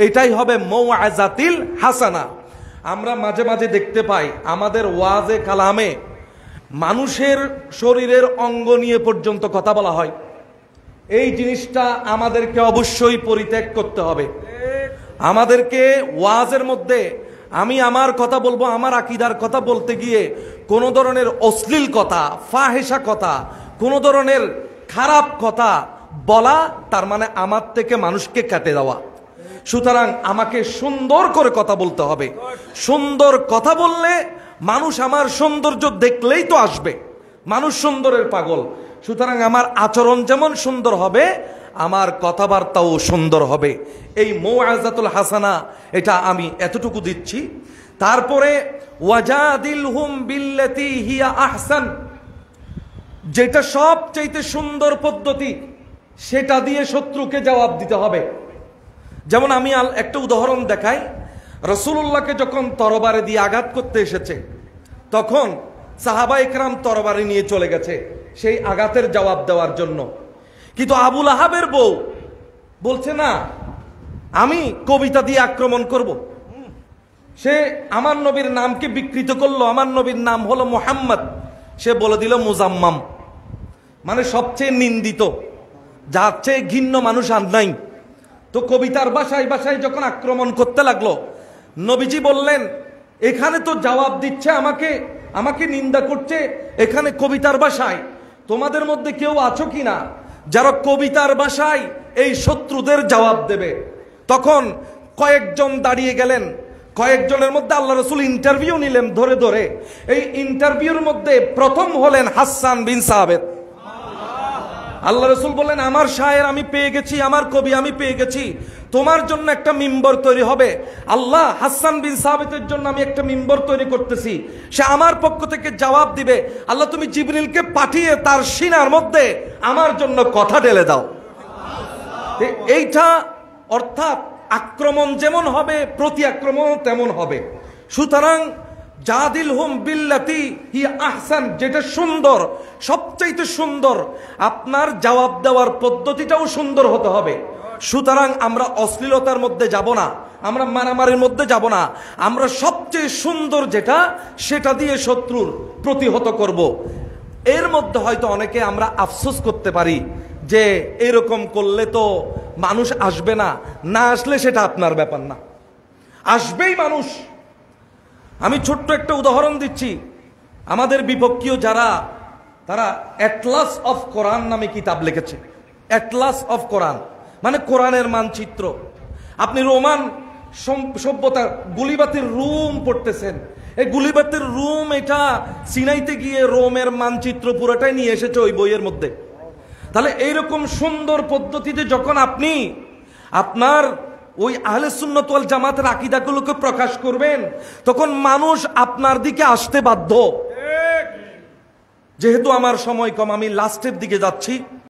এটাই হবে মৌআজাতিল হাসানা। আমরা মাঝে মাঝে দেখতে পাই আমাদের ওয়াজে কালামে মানুষের শরীরের অঙ্গ নিয়ে পর্যন্ত কথা বলা হয়। এই জিনিসটা আমাদেরকে অবশ্যই পরিত্যাগ করতে হবে। আমাদেরকে ওয়াজের মধ্যে আমি আমার কথা বলবো, আমার আকীদার কথা বলতে গিয়ে কোনো ধরনের অশ্লীল কথা, ফাহেসা কথা, কোনো ধরনের খারাপ কথা বলা তার মানে আমার থেকে মানুষকে কেটে দেওয়া। সুতরাং আমাকে সুন্দর করে কথা বলতে হবে। সুন্দর কথা বললে মানুষ আমার সৌন্দর্য দেখলেই তো আসবে। মানুষ সুন্দরের পাগল। সুতরাং আমার আচরণ যেমন সুন্দর হবে, আমার কথাবার্তাও সুন্দর হবে। এই মৌআজাতুল হাসানা এটা আমি এতটুকু দিচ্ছি। তারপরে ওয়াজাদিলহুম বিল্লাতি হিয়া আহসান, যেটা সবচেয়ে সুন্দর পদ্ধতি সেটা দিয়ে শত্রুকে জবাব দিতে হবে। যেমন আমি একটা উদাহরণ দেখাই। রাসূলুল্লাহকে যখন তরবারি দিয়ে আঘাত করতে এসেছে, তখন সাহাবা ইকরাম তরবারি নিয়ে চলে গেছে সেই আঘাতের জবাব দেওয়ার জন্য। কিন্তু আবু লাহাবের বউ বলছে না, আমি কবিতা দিয়ে আক্রমণ করব। সে আমার নবীর নামকে বিকৃত করলো। আমার নবীর নাম হলো মুহাম্মদ, সে বলে দিল মুজাম্মাম, মানে সবচেয়ে নিন্দিত, যার চেয়ে ঘৃণ্য মানুষ আর নাই। তো কবিতার ভাষায় ভাষায় যখন আক্রমণ করতে লাগলো, নবীজি বললেন, এখানে তো জবাব দিচ্ছে আমাকে, আমাকে নিন্দা করছে এখানে কবিতার ভাষায়। তোমাদের মধ্যে কেউ আছো কিনা যারা কবিতার ভাষায় এই শত্রুদের জবাব দেবে? তখন কয়েকজন দাঁড়িয়ে গেলেন। কয়েকজনের মধ্যে আল্লাহ রাসূল ইন্টারভিউ নিলেন ধরে ধরে। এই ইন্টারভিউর মধ্যে প্রথম হলেন হাসান বিন সাবিত। আল্লাহ রাসূল বললেন, আমার শায়ের আমি পেয়ে গেছি, আমার কবি আমি পেয়ে গেছি, তোমার জন্য একটা মিম্বর তৈরি হবে। আল্লাহ হাসান বিন সাবিতের জন্য আমি একটা মিম্বর তৈরি করতেছি, সে আমার পক্ষ থেকে জবাব দিবে। আল্লাহ তুমি জিবরিলকে পাঠিয়ে তার সিনার মধ্যে আমার জন্য কথা ঢেলে দাও। এইটা অর্থাৎ আক্রমণ যেমন হবে, প্রতি আক্রমণ তেমন হবে। সুতরাং জাদিলহুম বিল্লাতি হিয়া আহসান, যেটা সুন্দর, সবচাইতে সুন্দর, আপনার জবাব দেওয়ার পদ্ধতিটাও সুন্দর হতে হবে। সুতরাং আমরা অশ্লীলতার মধ্যে যাব না, আমরা মারামারির মধ্যে যাব না, আমরা সবচেয়ে সুন্দর যেটা সেটা দিয়ে শত্রুর প্রতিহত করব। এর মধ্যে হয়তো অনেকে আমরা আফসোস করতে পারি যে এরকম করলে তো মানুষ আসবে না, না আসলে সেটা আপনার ব্যাপার না, আসবেই মানুষ। আমি ছোট্ট একটা উদাহরণ দিচ্ছি। আমাদের বিপক্ষীয় যারা, তারা অ্যাটলাস অফ কোরআন নামে কিতাব লিখেছে। অ্যাটলাস অফ কোরআন মানে কোরআনের মানচিত্র। আপনি রোমান সভ্যতা গুলিবাতির রুম পড়তেছেন, এই গুলিবাতির রুম এটা সিনাইতে গিয়ে রোমের মানচিত্র পুরোটাই নিয়ে এসেছে ওই বইয়ের মধ্যে। তাহলে এইরকম সুন্দর পদ্ধতিতে যখন আপনি আপনার ওই আহলে সুন্নাত ওয়াল জামাতের আকীদাগুলোকে প্রকাশ করবেন, তখন মানুষ আপনার দিকে আসতে বাধ্য। যেহেতু আমার সময় কম, আমি লাস্টের দিকে যাচ্ছি।